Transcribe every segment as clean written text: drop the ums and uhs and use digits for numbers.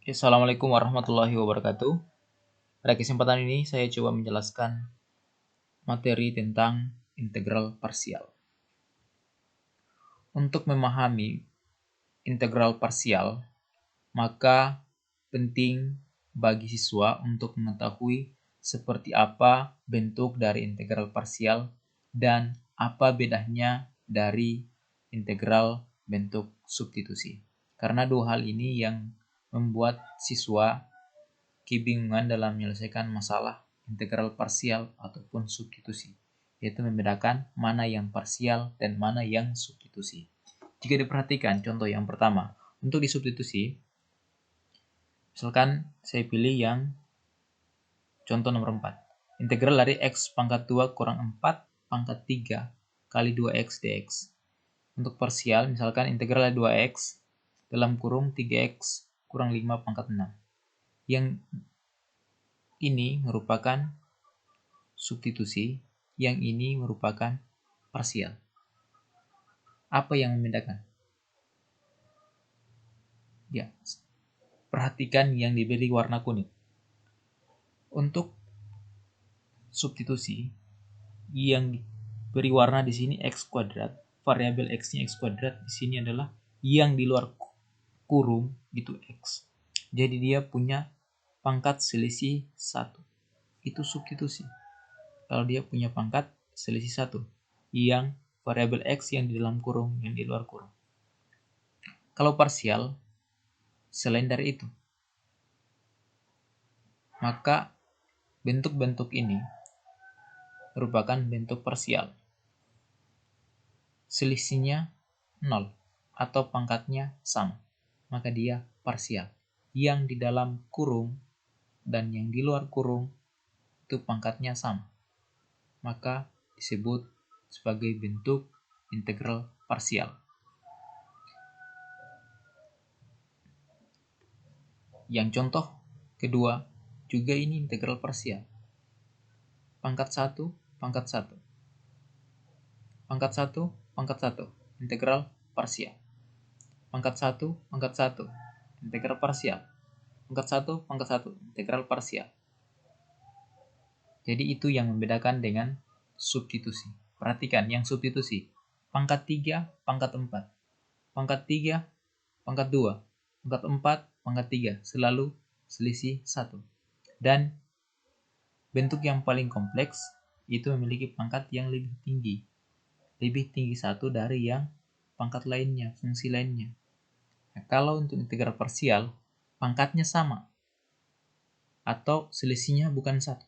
Assalamualaikum warahmatullahi wabarakatuh. Pada kesempatan ini saya coba menjelaskan materi tentang integral parsial. Untuk memahami integral parsial, maka penting bagi siswa untuk mengetahui seperti apa bentuk dari integral parsial dan apa bedanya dari integral bentuk substitusi. Karena dua hal ini yang membuat siswa kebingungan dalam menyelesaikan masalah integral parsial ataupun substitusi, yaitu membedakan mana yang parsial dan mana yang substitusi. Jika diperhatikan contoh yang pertama, untuk disubstitusi, misalkan saya pilih yang contoh nomor 4. Integral dari x pangkat 2 kurang 4 pangkat 3 kali 2x dx. Untuk parsial, misalkan integral dari 2x dalam kurung 3x kurang 5 pangkat 6. Yang ini merupakan substitusi, yang ini merupakan parsial. Apa yang membedakan? Ya, perhatikan yang diberi warna kuning. Untuk substitusi, yang diberi warna di sini x kuadrat, variabel x-nya x kuadrat di sini adalah yang di luar kurung itu x. Jadi dia punya pangkat selisih 1. Itu substitusi. Kalau dia punya pangkat selisih 1, yang variabel x yang di dalam kurung, yang di luar kurung. Kalau parsial, selain dari itu, maka bentuk-bentuk ini merupakan bentuk parsial. Selisihnya 0 atau pangkatnya sama, maka dia parsial. Yang di dalam kurung dan yang di luar kurung itu pangkatnya sama, maka disebut sebagai bentuk integral parsial. Yang contoh kedua juga ini integral parsial. Pangkat 1, pangkat 1. Pangkat 1, pangkat 1. Integral parsial. Pangkat 1, pangkat 1. Integral parsial. Pangkat 1, pangkat 1. Integral parsial. Jadi itu yang membedakan dengan substitusi. Perhatikan yang substitusi. Pangkat 3, pangkat 4. Pangkat 3, pangkat 2. Pangkat 4, pangkat 3. Selalu selisih 1. Dan bentuk yang paling kompleks itu memiliki pangkat yang lebih tinggi. Lebih tinggi 1 dari yang pangkat lainnya, fungsi lainnya. Nah, kalau untuk integral parsial, pangkatnya sama atau selisihnya bukan 1.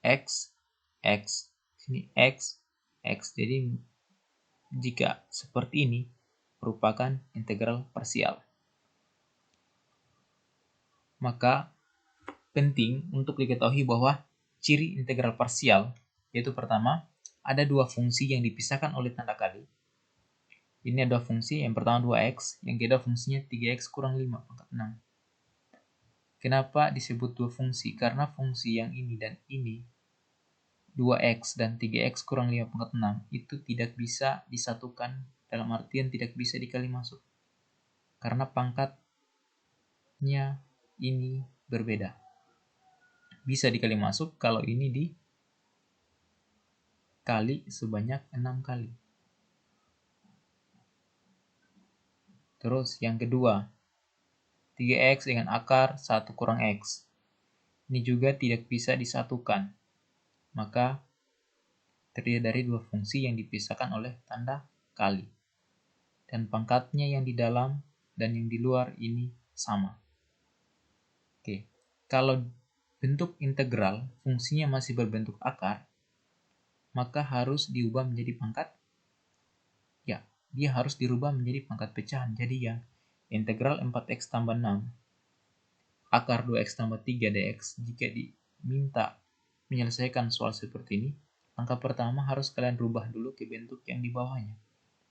X, X, sini X, X. Jadi jika seperti ini merupakan integral parsial. Maka penting untuk diketahui bahwa ciri integral parsial yaitu pertama, ada dua fungsi yang dipisahkan oleh tanda kali. Ini ada fungsi, yang pertama 2x, yang kedua fungsinya 3x kurang 5 pangkat 6. Kenapa disebut dua fungsi? Karena fungsi yang ini dan ini 2x dan 3x kurang 5 pangkat 6 itu tidak bisa disatukan, dalam artian tidak bisa dikali masuk. Karena pangkatnya ini berbeda. Bisa dikali masuk kalau ini dikali sebanyak 6 kali. Terus yang kedua, 3x dengan akar 1 kurang x. Ini juga tidak bisa disatukan. Maka terdiri dari dua fungsi yang dipisahkan oleh tanda kali. Dan pangkatnya yang di dalam dan yang di luar ini sama. Oke, kalau bentuk integral fungsinya masih berbentuk akar, maka harus diubah menjadi pangkat. Ya, dia harus dirubah menjadi pangkat pecahan. Jadi yang integral 4x tambah 6 akar 2x tambah 3 dx, jika diminta menyelesaikan soal seperti ini, angka pertama harus kalian rubah dulu ke bentuk yang di bawahnya,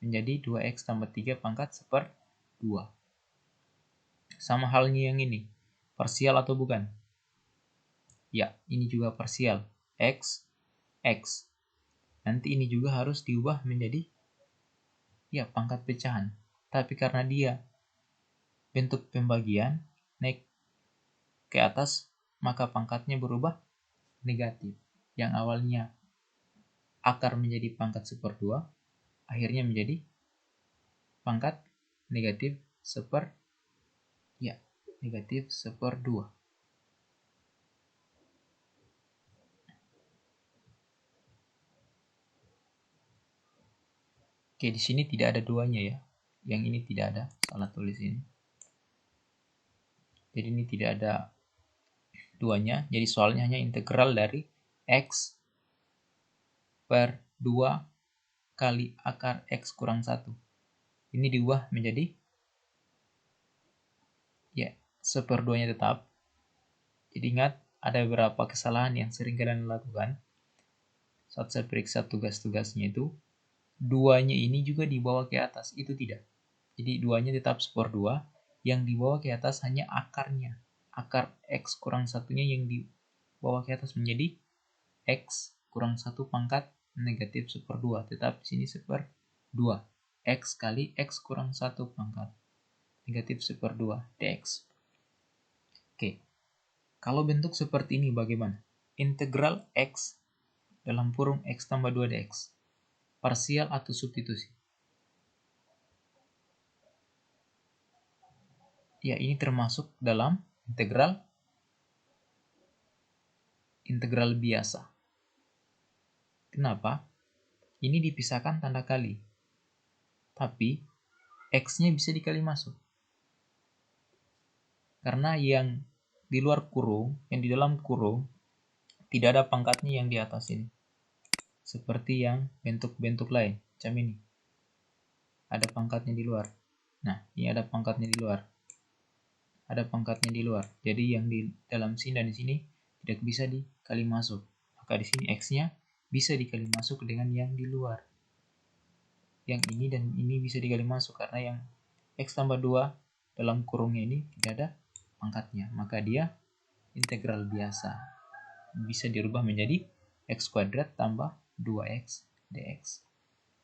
menjadi 2x tambah 3 pangkat 1/2. Sama halnya yang ini, parsial atau bukan? Ya, ini juga parsial, x, x. Nanti ini juga harus diubah menjadi ya pangkat pecahan. Tapi karena dia bentuk pembagian naik ke atas, maka pangkatnya berubah negatif. Yang awalnya akar menjadi pangkat 1/2, akhirnya menjadi pangkat negatif negatif 1/2. Oke, di sini tidak ada duanya ya. Yang ini tidak ada, salah tulis ini. Jadi ini tidak ada duanya, jadi soalnya hanya integral dari x per 2 kali akar x kurang 1. Ini diubah menjadi 1/2-nya tetap. Jadi ingat, ada beberapa kesalahan yang sering kalian lakukan saat saya periksa tugas-tugasnya itu. 2-nya ini juga dibawa ke atas, itu tidak. Jadi 2-nya tetap 1/2, yang dibawa ke atas hanya akarnya. Akar x kurang 1-nya yang dibawa ke atas menjadi x kurang 1 pangkat negatif 1/2. Tetap di sini 1/2. X kali x kurang 1 pangkat negatif 1/2 dx. Oke, kalau bentuk seperti ini bagaimana? Integral x dalam kurung x tambah 2 dx. Parsial atau substitusi? Ya, ini termasuk dalam integral biasa. Kenapa? Ini dipisahkan tanda kali. Tapi x-nya bisa dikali masuk. Karena yang di luar kurung, yang di dalam kurung, tidak ada pangkatnya yang di atas ini. Seperti yang bentuk-bentuk lain, macam ini. Ada pangkatnya di luar. Nah, ini ada pangkatnya di luar. Ada pangkatnya di luar. Jadi yang di dalam sini dan di sini tidak bisa dikali masuk. Maka di sini x-nya bisa dikali masuk dengan yang di luar. Yang ini dan ini bisa dikali masuk karena yang x tambah 2 dalam kurungnya ini tidak ada pangkatnya. Maka dia integral biasa. Bisa dirubah menjadi x kuadrat tambah 2x dx.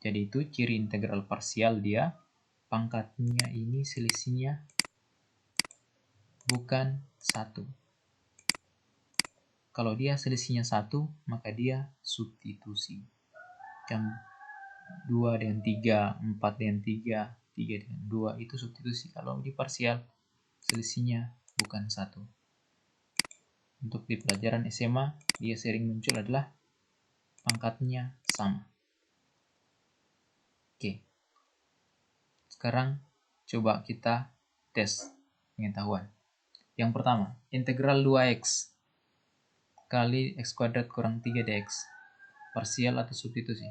Jadi itu ciri integral parsial dia. Pangkatnya ini selisihnya bukan 1. Kalau dia selisihnya 1, maka dia substitusi. Kan 2 dengan 3, 4 dengan 3, 3 dengan 2 itu substitusi. Kalau di parsial selisihnya bukan 1. Untuk di pelajaran SMA, dia sering muncul adalah pangkatnya sama. Oke. Sekarang coba kita tes pengetahuan. Yang pertama, integral 2x kali x kuadrat kurang 3 dx. Parsial atau substitusi?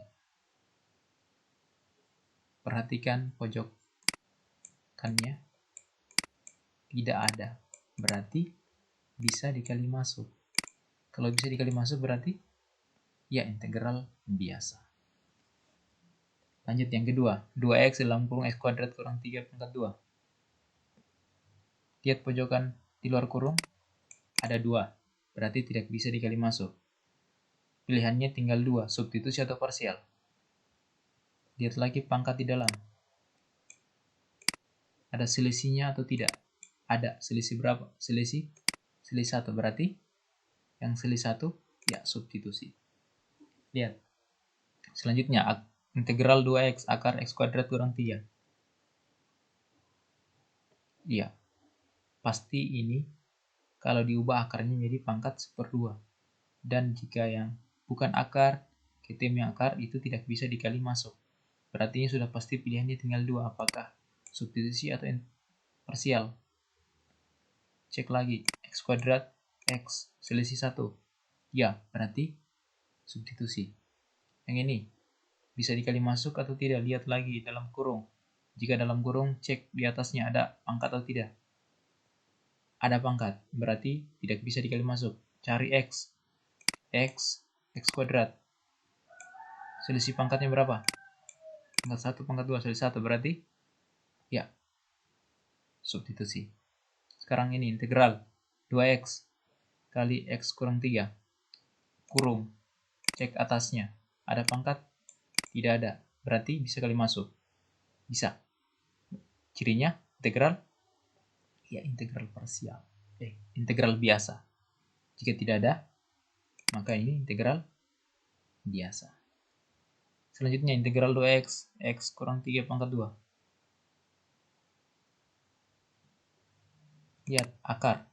Perhatikan pojokannya. Tidak ada. Berarti bisa dikali masuk. Kalau bisa dikali masuk berarti ya integral biasa. Lanjut yang kedua. 2x dalam kurung x kuadrat kurang 3 pangkat 2. Lihat pojokan di luar kurung. Ada 2. Berarti tidak bisa dikali masuk. Pilihannya tinggal 2. Substitusi atau parsial. Lihat lagi pangkat di dalam. Ada selisihnya atau tidak? Ada. Selisih berapa? Selisih 1. Berarti yang selisih 1 ya substitusi. Lihat. Selanjutnya integral 2x akar x kuadrat kurang 3. Iya. Pasti ini kalau diubah akarnya menjadi pangkat 1/2. Dan jika yang bukan akar, ketim yang akar itu tidak bisa dikali masuk. Berarti sudah pasti pilihannya tinggal 2. Apakah substitusi atau parsial? Cek lagi. X kuadrat X selisih 1. Ya, berarti substitusi. Yang ini bisa dikali masuk atau tidak? Lihat lagi dalam kurung. Jika dalam kurung, cek di atasnya ada pangkat atau tidak. Ada pangkat, berarti tidak bisa dikali masuk. Cari X. X kuadrat. Selisih pangkatnya berapa? Pangkat 1, pangkat 2, selisih 1. Berarti ya substitusi. Sekarang ini integral 2x kali x kurang 3. Kurung. Cek atasnya. Ada pangkat? Tidak ada. Berarti bisa kali masuk. Bisa. Cirinya integral Ya, integral parsial. Integral biasa. Jika tidak ada, maka ini integral biasa. Selanjutnya integral 2x, x kurang 3 pangkat 2. Lihat akar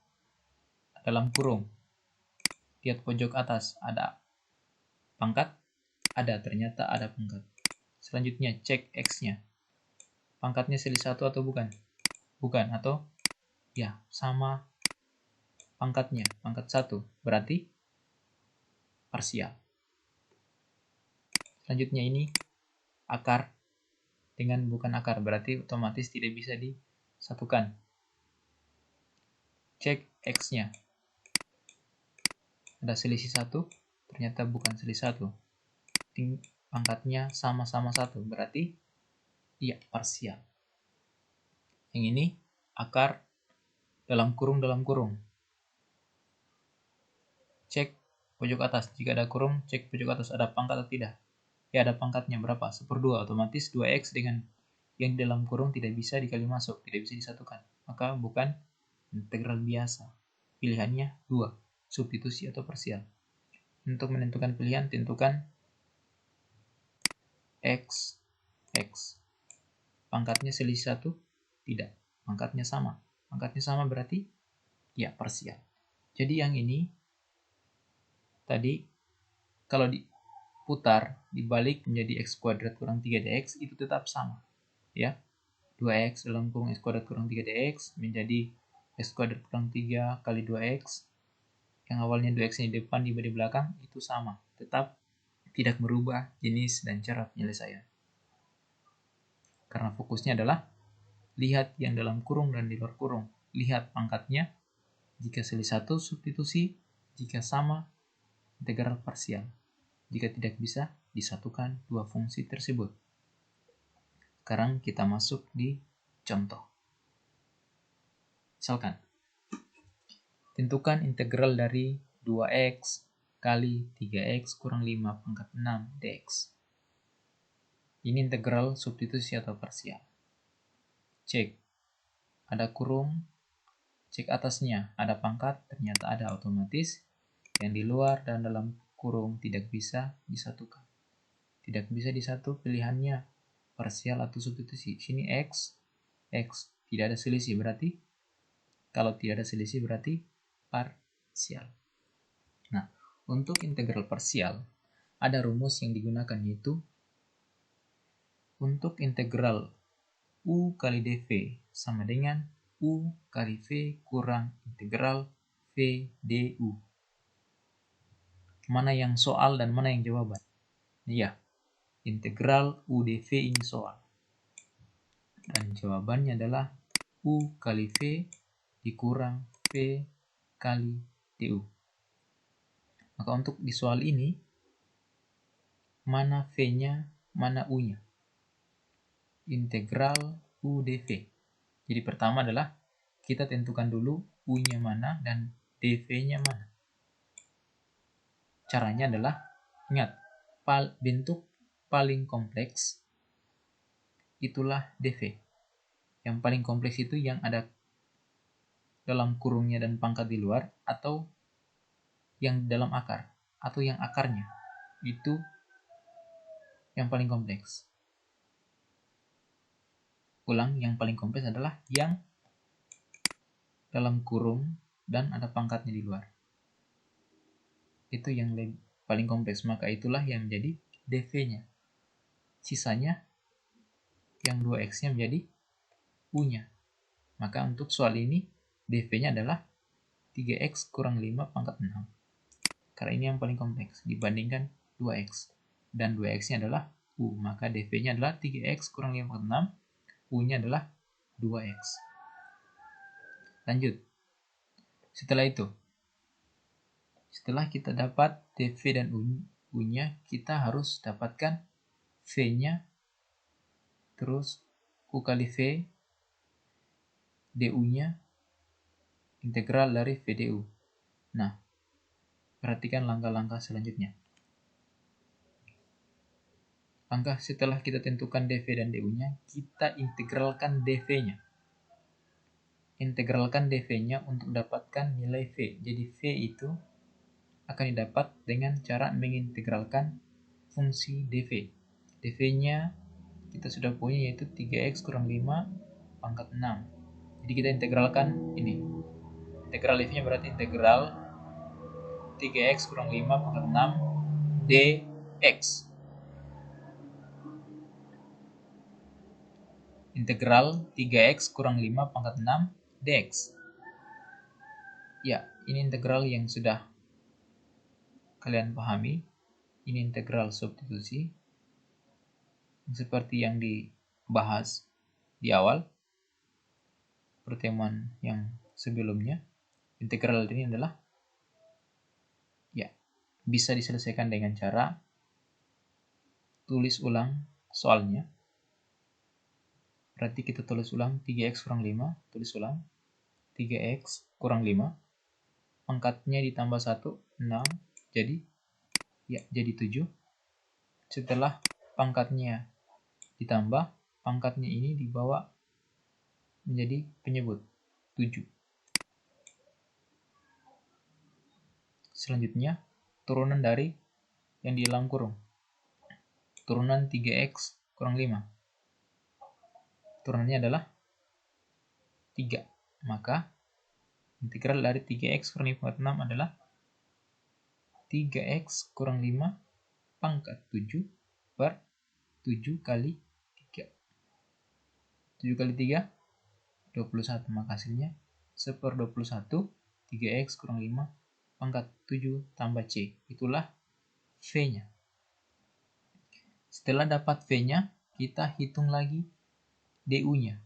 dalam kurung. Lihat pojok atas, ada pangkat? Ada, ternyata ada pangkat. Selanjutnya cek x-nya. Pangkatnya selisih 1 atau bukan? Bukan, atau ya sama pangkatnya, pangkat 1. Berarti parsial. Selanjutnya ini akar dengan bukan akar, berarti otomatis tidak bisa disatukan. Cek x-nya. Ada selisih 1, ternyata bukan selisih 1. Pangkatnya sama-sama 1, berarti iya parsial. Yang ini akar dalam kurung. Cek pojok atas, jika ada kurung, cek pojok atas ada pangkat atau tidak. Ya, ada pangkatnya berapa? 1/2, otomatis 2x dengan yang di dalam kurung tidak bisa dikali masuk, tidak bisa disatukan. Maka bukan integral biasa. Pilihannya 2, substitusi atau parsial. Untuk menentukan pilihan, tentukan x. Pangkatnya selisih 1? Tidak. Pangkatnya sama. Pangkatnya sama berarti ya parsial. Jadi yang ini tadi kalau diputar, dibalik menjadi x kuadrat kurang 3dx itu tetap sama. Ya. 2x dalam kurung x kuadrat kurang 3dx menjadi x kuadrat kurang 3 kali 2x. Yang awalnya 2x di depan di belakang itu sama. Tetap tidak merubah jenis dan cara penyelesaian. Karena fokusnya adalah lihat yang dalam kurung dan di luar kurung. Lihat pangkatnya. Jika selisih 1, substitusi. Jika sama, integral parsial. Jika tidak bisa, disatukan dua fungsi tersebut. Sekarang kita masuk di contoh. Misalkan, tentukan integral dari 2x kali 3x kurang 5 pangkat 6 dx. Ini integral substitusi atau parsial. Cek. Ada kurung, cek atasnya, ada pangkat, ternyata ada, otomatis. Yang di luar dan dalam kurung tidak bisa disatukan. Tidak bisa disatu, pilihannya parsial atau substitusi. Sini x. Tidak ada selisih, berarti kalau tidak ada selisih berarti parsial. Nah, untuk integral parsial ada rumus yang digunakan, yaitu untuk integral u kali dv sama dengan u kali v kurang integral v du. Mana yang soal dan mana yang jawaban? Iya, integral u dv ini soal. Dan jawabannya adalah u kali v dikurang v kali du. Maka untuk di soal ini, mana v-nya, mana u-nya? Integral u dv. Jadi pertama adalah kita tentukan dulu u-nya mana dan dv-nya mana. Caranya adalah, ingat, bentuk paling kompleks itulah dv. Yang paling kompleks itu yang ada dalam kurungnya dan pangkat di luar, atau yang dalam akar, atau yang akarnya. Itu yang paling kompleks. Ulang, yang paling kompleks adalah yang dalam kurung dan ada pangkatnya di luar. Itu yang paling kompleks, maka itulah yang menjadi dv-nya. Sisanya yang 2x-nya menjadi u-nya. Maka untuk soal ini dv-nya adalah 3x kurang 5 pangkat 6. Karena ini yang paling kompleks dibandingkan 2x. Dan 2x-nya adalah u, maka dv-nya adalah 3x kurang 5 pangkat 6. U-nya adalah 2x. Lanjut. Setelah kita dapat dv dan u-nya, kita harus dapatkan v-nya, terus u kali v, du-nya, integral dari v du. Nah, perhatikan langkah-langkah selanjutnya. Langkah setelah kita tentukan dv dan du-nya, kita integralkan dv-nya. integralkan dv-nya untuk dapatkan nilai v. Jadi v itu akan didapat dengan cara mengintegralkan fungsi dv. dv-nya kita sudah punya, yaitu 3x kurang 5 pangkat 6. Jadi kita integralkan ini. Integral dv-nya berarti integral 3x kurang 5 pangkat 6 dx. Integral 3x kurang 5 pangkat 6 dx. Ya, ini integral yang sudah kalian pahami. Ini integral substitusi seperti yang dibahas di awal pertemuan yang sebelumnya. Integral ini adalah bisa diselesaikan dengan cara tulis ulang soalnya. Berarti kita tulis ulang 3x kurang 5, tulis ulang 3x kurang 5, pangkatnya ditambah 1, 6, jadi 7. Setelah pangkatnya ditambah, pangkatnya ini dibawa menjadi penyebut 7. Selanjutnya, turunan dari yang di dalam kurung. Turunan 3x kurang 5. Turunannya adalah 3. Maka integral dari 3x kurang 5 pangkat 6 adalah 3x kurang 5 pangkat 7 per 7 kali 3. 7 kali 3, 21. Maka hasilnya 1/21, 3x kurang 5 pangkat 7 tambah c. Itulah v-nya. Setelah dapat v-nya, kita hitung lagi du-nya.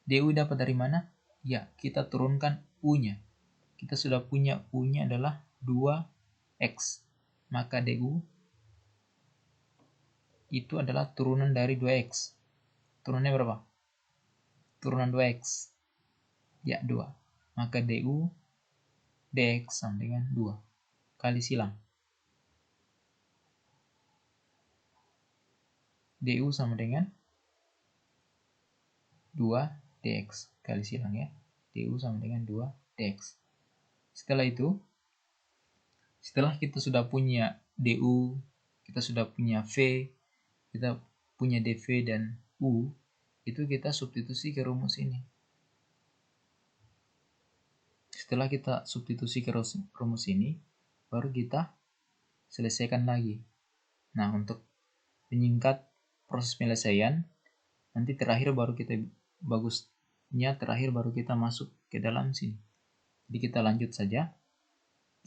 du dapat dari mana? Ya, kita turunkan u-nya. Kita sudah punya u-nya adalah 2x. Maka du itu adalah turunan dari 2x. Turunannya berapa? Turunan 2x. Ya, 2. Maka du dx sama dengan 2. Kali silang. du sama dengan 2 dx. Kali silang ya. du sama dengan 2 dx. Setelah itu, setelah kita sudah punya du, kita sudah punya v, kita punya dv dan u, itu kita substitusi ke rumus ini. Setelah kita substitusi ke rumus ini, baru kita selesaikan lagi. Nah, untuk menyingkat proses penyelesaian, nanti terakhir baru kita masuk ke dalam sini. Jadi kita lanjut saja.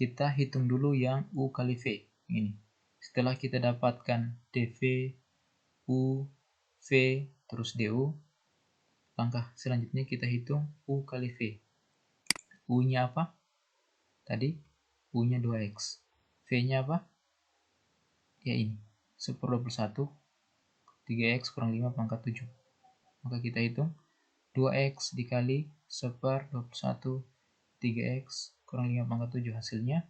Kita hitung dulu yang u kali v ini. Setelah kita dapatkan dv, u, v, terus du, langkah selanjutnya kita hitung u kali v. U-nya apa? Tadi u-nya 2x. V-nya apa? Ya ini, 1/21, 3x kurang 5 pangkat 7. Maka kita hitung 2x dikali 1/21, 3x kurang 5 pangkat 7. Hasilnya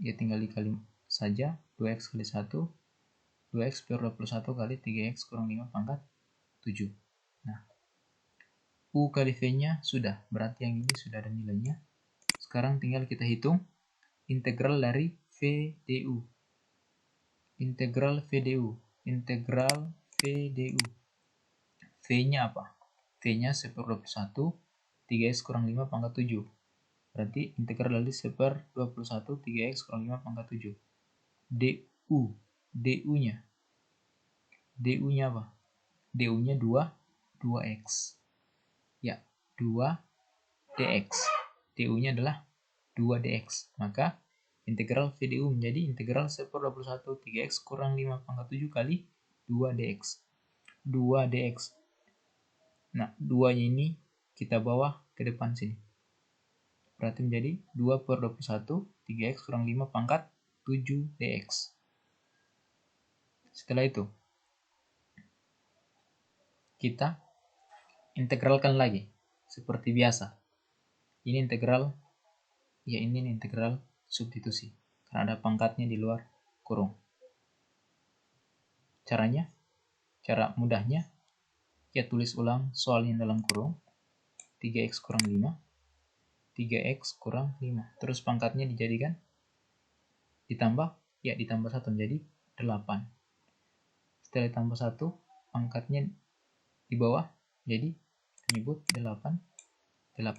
ya tinggal dikali saja, 2x kali 1, 2x per 21 kali 3x kurang 5 pangkat 7. Nah, u kali v-nya sudah, berarti yang ini sudah ada nilainya. Sekarang tinggal kita hitung integral dari v du. Integral v du. Integral v du. V-nya apa? V-nya 1/21, 3x kurang 5 pangkat 7. Berarti integral dari 1/21, 3x kurang 5 pangkat 7. du. du-nya. du-nya apa? du-nya 2x. Ya, 2 dx. du-nya adalah 2 dx. Maka integral v du menjadi integral 1/21, 3x kurang 5 pangkat 7 kali 2 dx. 2 dx. Nah, 2-nya ini kita bawa ke depan sini. Berarti menjadi 2/21, 3x kurang 5 pangkat 7 dx. Setelah itu, kita integralkan lagi seperti biasa. Ini integral, ya ini integral substitusi karena ada pangkatnya di luar kurung. Cara mudahnya, ya tulis ulang soal yang dalam kurung. 3x kurang 5, 3x kurang 5. Terus pangkatnya dijadikan, ditambah 1 menjadi 8. Setelah ditambah 1, pangkatnya di bawah, jadi menyebut 8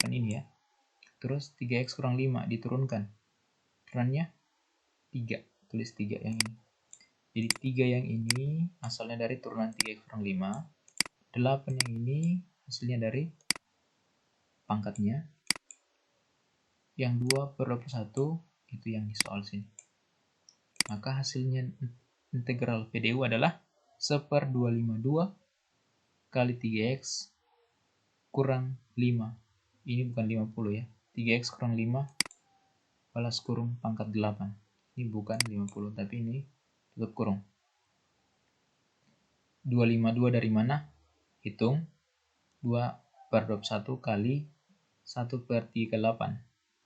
ini ya. Terus 3x kurang 5 diturunkan, tururannya 3, tulis 3 yang ini. Jadi 3 yang ini asalnya dari turunan 3x kurang 5, 8 yang ini hasilnya dari pangkatnya, yang 2 per 21 itu yang di soal sini. Maka hasilnya integral PDU adalah 1/252 kali 3x kurang 5. Ini bukan 50 ya. 3x kurang 5 balas kurung pangkat 8. Ini bukan 50, tapi ini tutup kurung. 252 dari mana? Hitung. 2/21 kali 1/38.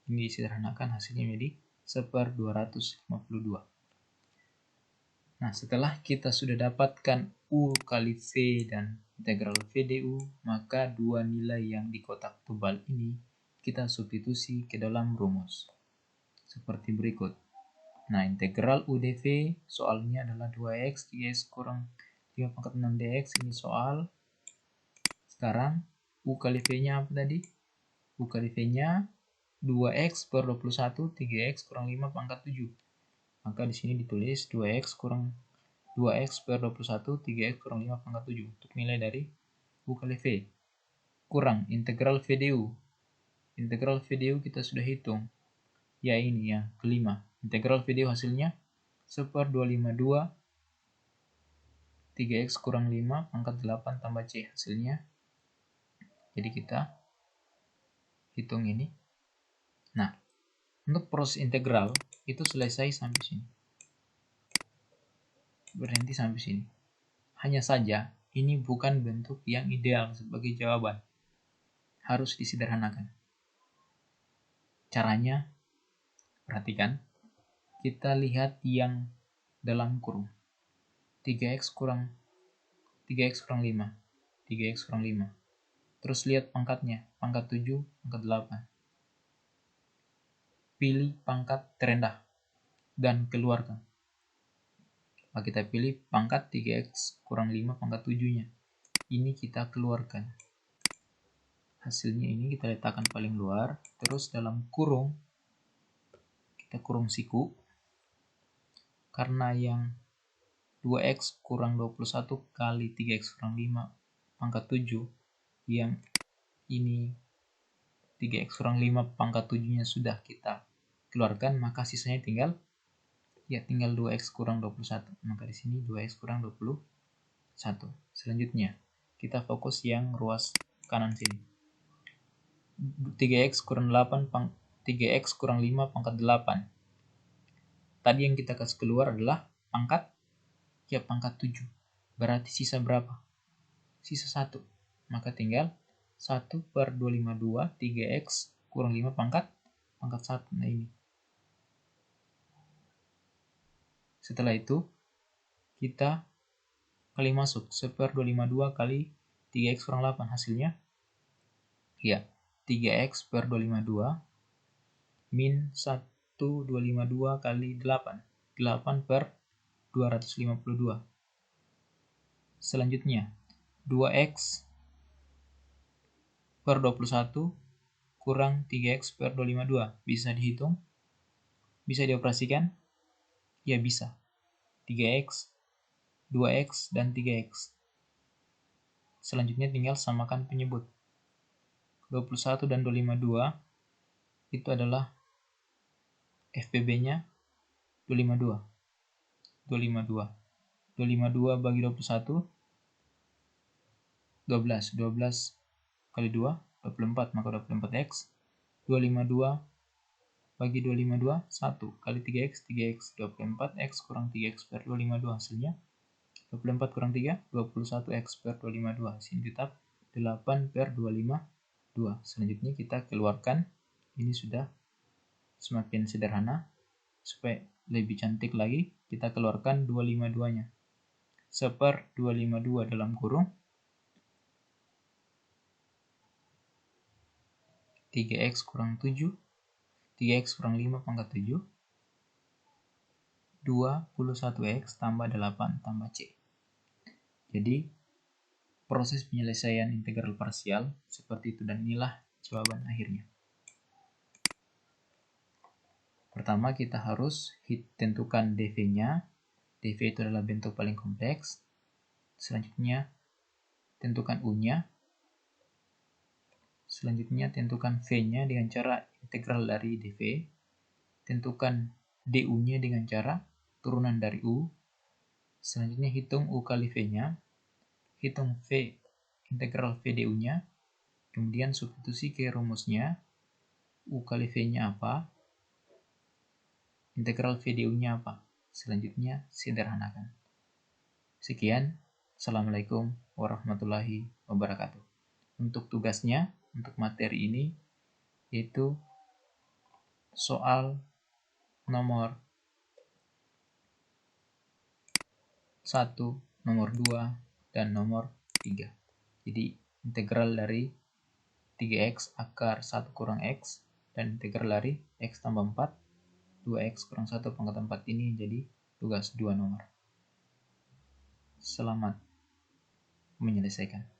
Ini disederhanakan, hasilnya menjadi 1/252. Nah, setelah kita sudah dapatkan U kali V dan integral VDU, maka dua nilai yang di kotak tebal ini kita substitusi ke dalam rumus. Seperti berikut. Nah, integral UdV soalnya adalah 2x dx kurang 5 pangkat 6 dx. Ini soal. Sekarang U kali V-nya apa tadi? U kali V-nya 2x per 21, 3x kurang 5 pangkat 7. Maka di sini ditulis 2x per 21, 3x kurang 5 pangkat 7 untuk nilai dari U kali V. Kurang integral VDU. Integral VDU kita sudah hitung. Ya ini ya, kelima. Integral VDU hasilnya 1/252 3x kurang 5 pangkat 8 tambah C. Hasilnya, jadi kita hitung ini. Nah, untuk proses integral itu selesai sampai sini. Berhenti sampai sini. Hanya saja, ini bukan bentuk yang ideal sebagai jawaban. Harus disederhanakan. Caranya, perhatikan. Kita lihat yang dalam kurung. 3x kurang 5. 3x kurang 5. Terus lihat pangkatnya. Pangkat 7, pangkat 8. Pilih pangkat terendah dan keluarkan. Maka kita pilih pangkat 3x kurang 5 pangkat 7-nya. Ini kita keluarkan. Hasilnya ini kita letakkan paling luar. Terus dalam kurung, kita kurung siku. Karena yang 2x kurang 21 kali 3x kurang 5 pangkat 7, yang ini 3x kurang 5 pangkat 7-nya sudah kita keluarkan, maka sisanya tinggal 2x kurang 21. Maka di sini 2x kurang 21. Selanjutnya, kita fokus yang ruas kanan sini. 3x kurang 5 pangkat 8. Tadi yang kita kasih keluar adalah pangkat 7. Berarti sisa berapa? Sisa 1. Maka tinggal 1/252 3x kurang 5 pangkat 1. Nah ini. Setelah itu, kita kali masuk 1/252 kali 3x kurang 8. Hasilnya, ya, 3x per 252 min 1/252 kali 8. 8 per 252. Selanjutnya, 2x per 21 kurang 3x per 252. Bisa dihitung? Bisa dioperasikan? Ya bisa. 3x, 2x, dan 3x. Selanjutnya tinggal samakan penyebut. 21 dan 252 itu adalah FPB-nya 252. 252 bagi 21, 12. 12 kali 2, 24. Maka 24x. 252 bagi 252, 1. Kali 3x, 3x. 24x kurang 3x per 252. Hasilnya 24 kurang 3, 21x per 252. Sini tetap 8 per 252. Selanjutnya kita keluarkan. Ini sudah semakin sederhana. Supaya lebih cantik lagi, kita keluarkan 252-nya. 1/252 dalam kurung 3x kurang 7, 3x kurang 5 pangkat 7, 21x tambah 8 tambah C. Jadi, proses penyelesaian integral parsial seperti itu, dan inilah jawaban akhirnya. Pertama, kita harus tentukan dv-nya. dv itu adalah bentuk paling kompleks. Selanjutnya, tentukan u-nya. Selanjutnya, tentukan v-nya dengan cara integral dari dv. Tentukan du-nya dengan cara turunan dari u. Selanjutnya, hitung u kali v-nya. Hitung v integral v du-nya. Kemudian substitusi ke rumusnya. U kali v-nya apa? Integral v du-nya apa? Selanjutnya, sederhanakan. Sekian. Assalamualaikum warahmatullahi wabarakatuh. Untuk tugasnya, untuk materi ini, yaitu soal nomor 1, nomor 2, dan nomor 3. Jadi, integral dari 3x akar 1 kurang x, dan integral dari x tambah 4, 2x kurang 1 pangkat 4 ini jadi tugas 2 nomor. Selamat menyelesaikan.